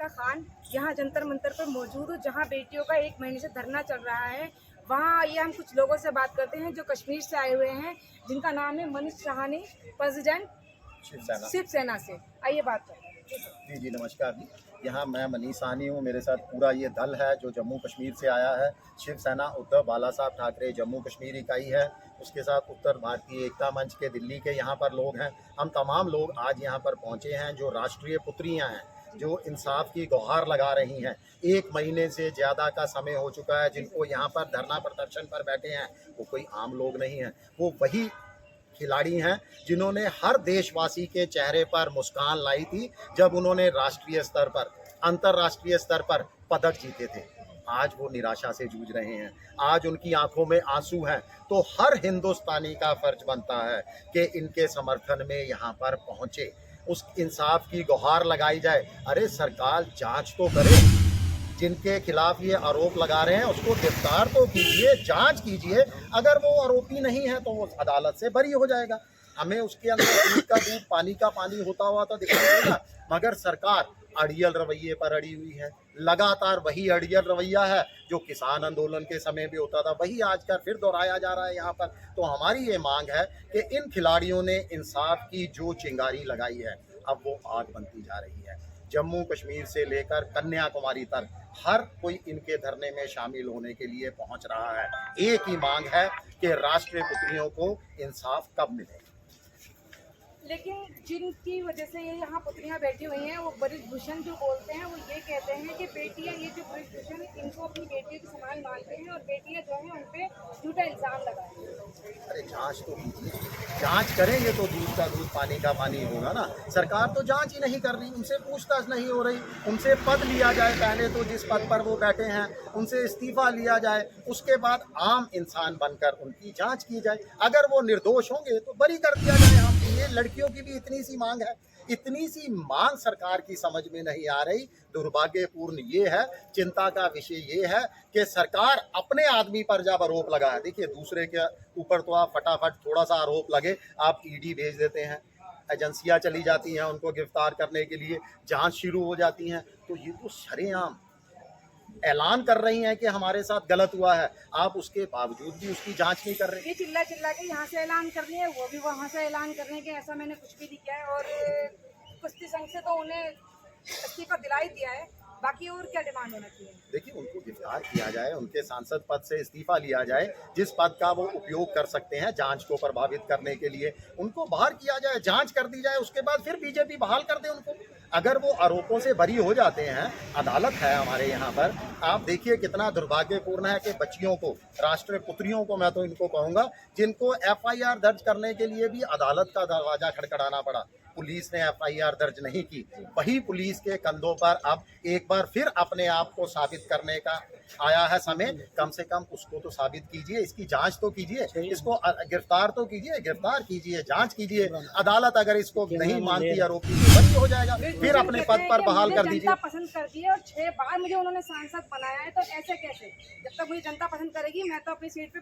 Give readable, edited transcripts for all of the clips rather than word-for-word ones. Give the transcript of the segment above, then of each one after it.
खान यहाँ जंतर मंतर पर मौजूद हूँ, जहाँ बेटियों का 1 महीने से धरना चल रहा है। वहाँ आइए हम कुछ लोगों से बात करते हैं जो कश्मीर से आए हुए हैं, जिनका नाम है मनीष सहानी, प्रेसिडेंट शिवसेना से। आइए बात करते हैं। जी नमस्कार जी। यहाँ मैं मनीष साहनी हूँ। मेरे साथ पूरा ये दल है जो जम्मू कश्मीर से आया है। शिवसेना उद्धव बाला साहब ठाकरे जम्मू कश्मीर इकाई है, उसके साथ उत्तर भारतीय एकता मंच के दिल्ली के यहाँ पर लोग हैं। हम तमाम लोग आज यहाँ पर पहुँचे हैं जो राष्ट्रीय पुत्रियाँ हैं, जो इंसाफ की गुहार लगा रही हैं। 1 महीने से ज़्यादा का समय हो चुका है जिनको यहाँ पर धरना प्रदर्शन पर बैठे हैं। वो कोई आम लोग नहीं हैं, वो वही खिलाड़ी हैं जिन्होंने हर देशवासी के चेहरे पर मुस्कान लाई थी जब उन्होंने राष्ट्रीय स्तर पर, अंतर्राष्ट्रीय स्तर पर पदक जीते थे। आज वो निराशा से जूझ रहे हैं, आज उनकी आंखों में आंसू हैं। तो हर हिंदुस्तानी का फर्ज बनता है कि इनके समर्थन में यहाँ पर पहुँचे, उस इंसाफ की गुहार लगाई जाए। अरे सरकार जांच तो करे, जिनके खिलाफ ये आरोप लगा रहे हैं उसको गिरफ्तार तो कीजिए, जांच कीजिए। अगर वो आरोपी नहीं है तो वो अदालत से बरी हो जाएगा। हमें उसके अंदर दूध का दूध पानी का पानी होता हुआ तो दिखाई देगा, मगर सरकार अड़ियल रवैये पर अड़ी हुई है। लगातार वही अड़ियल रवैया है जो किसान आंदोलन के समय भी होता था, वही आजकल फिर दोहराया जा रहा है यहाँ पर। तो हमारी ये मांग है कि इन खिलाड़ियों ने इंसाफ की जो चिंगारी लगाई है, अब वो आग बनती जा रही है। जम्मू कश्मीर से लेकर कन्याकुमारी तक हर कोई इनके धरने में शामिल होने के लिए पहुंच रहा है। एक ही मांग है कि राष्ट्रीय पुत्रियों को इंसाफ कब मिले। लेकिन जिनकी वजह से ये यहाँ पुत्रियाँ बैठी हुई हैं, वो ब्रिजभूषण जो बोलते हैं, वो ये कहते हैं कि बेटियाँ, ये जो ब्रिजभूषण इनको अपनी बेटियों के समान मानते हैं और बेटियाँ जो हैं उन पे झूठा इल्ज़ाम लगाए। अरे जांच तो कीजिए, जांच करेंगे तो दूध का दूध पानी का पानी होगा ना। सरकार तो जांच ही नहीं कर रही, उनसे पूछताछ नहीं हो रही। उनसे पद लिया जाए, पहले तो जिस पद पर वो बैठे हैं उनसे इस्तीफा लिया जाए, उसके बाद आम इंसान बनकर उनकी जांच की जाए। अगर वो निर्दोष होंगे तो बरी कर दिया जाए। हम ये लड़कियों की भी इतनी सी मांग है, इतनी सी मांग सरकार की समझ में नहीं आ रही। दुर्भाग्यपूर्ण ये है, चिंता का विषय ये है कि सरकार अपने आदमी पर जब आरोप लगाए, देखिए दूसरे के ऊपर तो आप फटाफट थोड़ा सा आरोप लगे आप ईडी भेज देते हैं, एजेंसियां चली जाती हैं उनको गिरफ्तार करने के लिए, जांच शुरू हो जाती हैं। तो ये तो शरेआम ऐलान कर रही हैं कि हमारे साथ गलत हुआ है, आप उसके बावजूद भी उसकी जांच नहीं कर रहे। ये चिल्ला चिल्ला के यहाँ से ऐलान कर रही है, वो भी वहाँ से ऐलान कर रहे हैं कि ऐसा मैंने कुछ भी नहीं किया है। और कुश्ती संघ से तो उन्हें इस्तीफा दिला ही दिया है, बाकी और क्या डिमांड होना चाहिए? देखिए उनको गिरफ्तार किया जाए, उनके सांसद पद से इस्तीफा लिया जाए, जिस पद का वो उपयोग कर सकते हैं जांच को प्रभावित करने के लिए, उनको बाहर किया जाए, जांच कर दी जाए, उसके बाद फिर बीजेपी बहाल कर दे उनको। अगर वो आरोपों से बरी हो जाते हैं, अदालत है हमारे यहाँ पर। आप देखिए कितना दुर्भाग्यपूर्ण है कि बच्चियों को, राष्ट्रीय पुत्रियों को, मैं तो इनको कहूँगा, जिनको FIR दर्ज करने के लिए भी अदालत का दरवाजा खटखटाना पड़ा। पुलिस ने FIR दर्ज नहीं की, वही पुलिस के कंधों पर अब एक बार फिर अपने आप को साबित करने का आया है समय। कम से कम उसको तो साबित कीजिए, इसकी जांच तो कीजिए, इसको गिरफ्तार तो कीजिए, गिरफ्तार कीजिए, जांच कीजिए। अदालत अगर इसको नहीं मानती आरोपी तो बरी हो जाएगा, फिर अपने पद पर बहाल कर दीजिए। जनता पसंद करती है और 6 बार मुझे उन्होंने सांसद बनाया है, तो ऐसे कैसे? जब तक मुझे जनता पसंद करेगी मैं तो अपनी सीट पे।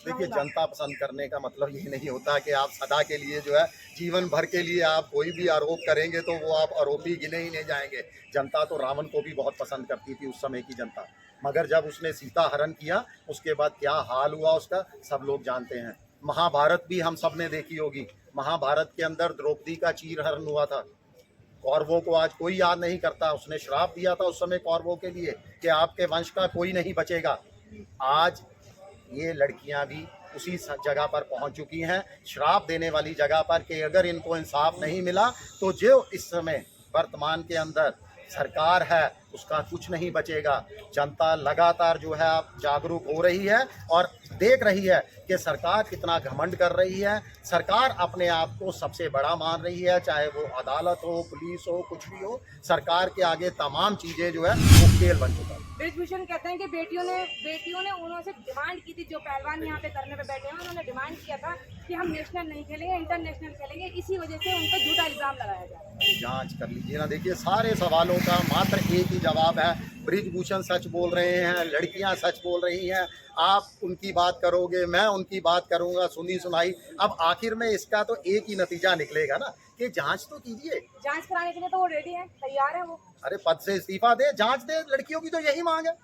देखिए जनता पसंद करने का मतलब ये नहीं होता कि आप सदा के लिए जो है, जीवन भर के लिए आप कोई भी आरोप करेंगे तो वो आप आरोपी गिने ही नहीं जाएंगे। जनता तो रावण को भी बहुत पसंद करती थी उस समय की जनता, मगर जब उसने सीता हरण किया उसके बाद क्या हाल हुआ उसका सब लोग जानते हैं। महाभारत भी हम सब ने देखी होगी, महाभारत के अंदर द्रौपदी का चीरहरण हुआ था। कौरवों को आज कोई याद नहीं करता, उसने श्राप दिया था उस समय कौरवों के लिए कि आपके वंश का कोई नहीं बचेगा। आज ये लड़कियां भी उसी जगह पर पहुंच चुकी हैं, श्राप देने वाली जगह पर, कि अगर इनको इंसाफ नहीं मिला तो जो इस समय वर्तमान के अंदर सरकार है उसका कुछ नहीं बचेगा। जनता लगातार जो है अब जागरूक हो रही है और देख रही है कि सरकार कितना घमंड कर रही है। सरकार अपने आप को सबसे बड़ा मान रही है, चाहे वो अदालत हो, पुलिस हो, कुछ भी हो, सरकार के आगे तमाम चीज़ें जो है वो खेल बन चुका है। ब्रिजभूषण कहते हैं कि बेटियों ने उन्होंने डिमांड की थी, जो पहलवान यहाँ पे करने पे बैठे हैं उन्होंने डिमांड किया था कि हम नेशनल नहीं खेलेंगे, इंटरनेशनल खेलेंगे, इसी वजह से उन पर झूठा इल्ज़ाम लगाया जा रहा है। जांच कर लीजिए ना। देखिए सारे सवालों का मात्र एक ही जवाब है, ब्रिजभूषण सच बोल रहे हैं, लड़कियां सच बोल रही हैं, आप उनकी बात करोगे, मैं उनकी बात करूंगा, सुनी सुनाई। अब आखिर में इसका तो एक ही नतीजा निकलेगा ना कि जांच तो कीजिए। जांच कराने के लिए तो वो रेडी है, तैयार है वो। अरे पद से इस्तीफा दे, जांच दे, लड़कियों की तो यही मांग है।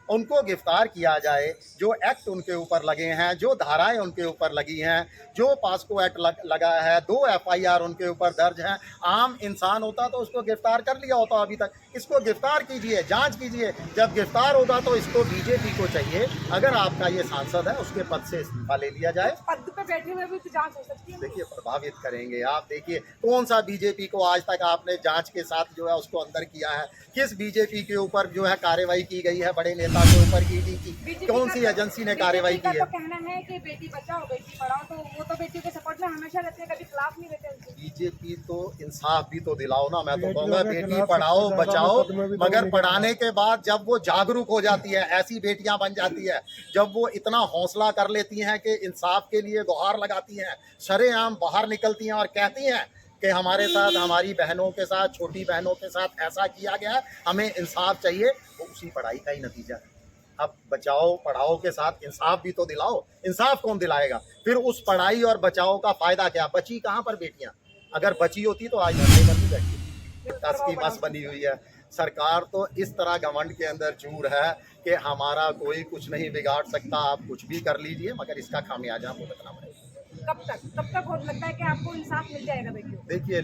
उनको गिरफ्तार किया जाए, जो एक्ट उनके ऊपर लगे हैं, जो धाराएं उनके ऊपर लगी हैं, जो पास्को एक्ट लगा है, 2 FIR उनके ऊपर दर्ज हैं। आम इंसान होता तो उसको गिरफ्तार कर लिया होता अभी तक। इसको गिरफ्तार कीजिए, जांच कीजिए। जब गिरफ्तार होगा तो इसको बीजेपी को चाहिए, अगर आपका ये सांसद है उसके पद से इस्तीफा ले लिया जाए। पद पे बैठे हुए भी तो जांच हो सकती है। देखिए प्रभावित करेंगे आप। देखिए कौन सा बीजेपी को आज तक आपने जांच के साथ जो है उसको अंदर किया है? किस बीजेपी के ऊपर जो है कार्रवाई की गई है? बड़े नेता के ऊपर की कौन सी एजेंसी ने कार्रवाई की है? तो कहना है कि बेटी बचाओ बेटी पढ़ाओ, तो वो तो बेटियों के सपोर्ट में हमेशा रहते हैं, कभी खिलाफ नहीं रहते उनके। बीजेपी तो इंसाफ भी तो दिलाओ ना। मैं तो कहूँगा बेटी पढ़ाओ बचाओ, मगर पढ़ाने के बाद जब वो जागरूक हो जाती है, ऐसी बेटियां बन जाती है, जब वो इतना हौसला कर लेती हैं कि इंसाफ के लिए गुहार लगाती हैं, सरेआम बाहर निकलती हैं और कहती हैं कि हमारे साथ, हमारी बहनों के साथ, छोटी बहनों के साथ ऐसा किया गया है, हमें इंसाफ चाहिए, तो उसी पढ़ाई का ही नतीजा है। अब बचाओ पढ़ाओ के साथ इंसाफ भी तो दिलाओ। इंसाफ कौन दिलाएगा? फिर उस पढ़ाई और बचाओ का फायदा क्या? बची कहाँ पर बेटियां? अगर बची होती तो आज धरने पर नहीं बैठी। दस की बस बनी हुई है। सरकार तो इस तरह घमंड के अंदर चूर है कि हमारा कोई कुछ नहीं बिगाड़ सकता, आप कुछ भी कर लीजिए, मगर इसका खामियाजा आपको भुगतना पड़ेगा। कब तक हो लगता है कि आपको इंसाफ मिल जाएगा बेटियों? देखिए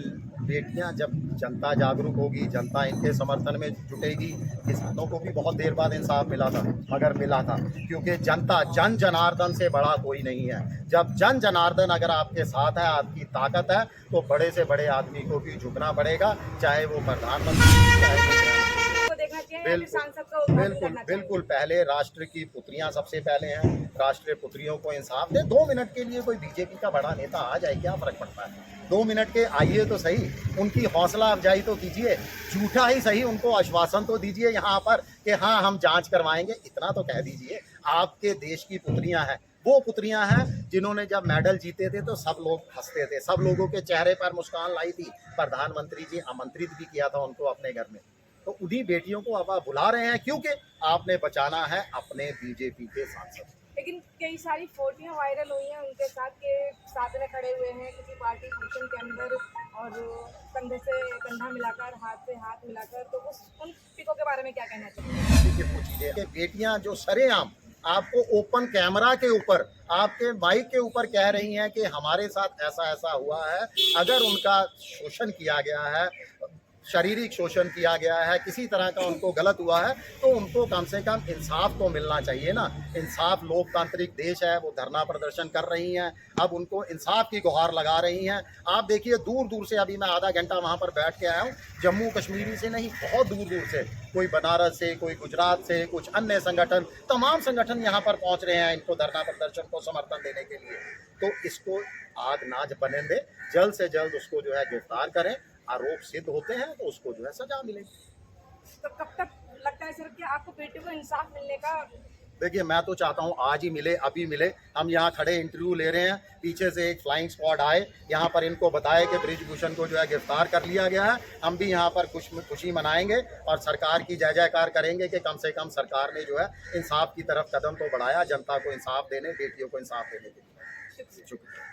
बेटियां, जब जनता जागरूक होगी, जनता इनके समर्थन में जुटेगी। किसानों को भी बहुत देर बाद इंसाफ मिला था, मगर मिला था क्योंकि जनता, जन जनार्दन से बड़ा कोई नहीं है। जब जन जनार्दन अगर आपके साथ है, आपकी ताकत है, तो बड़े से बड़े आदमी को भी झुकना पड़ेगा, चाहे वो प्रधानमंत्री, चाहे बिल्कुल बिल्कुल। पहले राष्ट्र की पुत्रियां सबसे पहले हैं, राष्ट्रीय पुत्रियों को इंसाफ दे। 2 मिनट के लिए कोई बीजेपी का बड़ा नेता आ जाए, क्या फर्क पड़ता है? 2 मिनट के आइए तो सही, उनकी हौसला अफजाई तो कीजिए, झूठा ही सही उनको आश्वासन तो दीजिए यहाँ पर कि हाँ हम जांच करवाएंगे। इतना तो कह दीजिए। आपके देश की पुत्रियां हैं, वो पुत्रियां हैं जिन्होंने जब मेडल जीते थे तो सब लोग हंसते थे, सब लोगों के चेहरे पर मुस्कान लाई थी। प्रधानमंत्री जी आमंत्रित भी किया था उनको अपने घर में। तो उन्हीं बेटियों को अब आप बुला रहे हैं क्योंकि आपने बचाना है अपने बीजेपी के सांसद। लेकिन कई सारी फोटोएं वायरल हुई हैं उनके साथ के साथ में खड़े हुए हैं किसी पार्टी फंक्शन के अंदर, और कंधे से कंधा मिलाकर, हाथ से हाथ मिलाकर, तो उन पिकों के बारे में क्या कहना चाहिए? देखिए पूछिए, बेटियां जो सरेआम आपको ओपन कैमरा के ऊपर, आपके माइक के ऊपर कह रही हैं कि हमारे साथ ऐसा ऐसा हुआ है, अगर उनका शोषण किया गया है, शारीरिक शोषण किया गया है, किसी तरह का उनको गलत हुआ है, तो उनको कम से कम इंसाफ तो मिलना चाहिए ना। इंसाफ, लोकतांत्रिक देश है, वो धरना प्रदर्शन कर रही हैं, अब उनको इंसाफ की गुहार लगा रही हैं। आप देखिए दूर दूर से, अभी मैं आधा घंटा वहाँ पर बैठ के आया हूँ, जम्मू कश्मीरी से नहीं, बहुत दूर दूर से, कोई बनारस से, कोई गुजरात से, कुछ अन्य संगठन, तमाम संगठन यहाँ पर पहुँच रहे हैं इनको धरना प्रदर्शन को समर्थन देने के लिए। तो इसको आग नाज बने दे, जल्द से जल्द उसको जो है गिरफ्तार करें। आरोप सिद्ध होते हैं तो उसको जो है सजा मिलेगी। तो कब तक लगता है सर कि आपको बेटी को इंसाफ मिलने का? देखिए मैं तो चाहता हूँ आज ही मिले, अभी मिले। हम यहाँ खड़े इंटरव्यू ले रहे हैं, पीछे से एक फ्लाइंग स्क्वाड आए, यहाँ पर इनको बताए कि बृजभूषण को जो है गिरफ्तार कर लिया गया है। हम भी यहाँ पर खुशी मनाएंगे और सरकार की जय जयकार करेंगे कि कम से कम सरकार ने जो है इंसाफ की तरफ कदम तो बढ़ाया, जनता को इंसाफ देने, बेटियों को इंसाफ देने के लिए। शुक्रिया।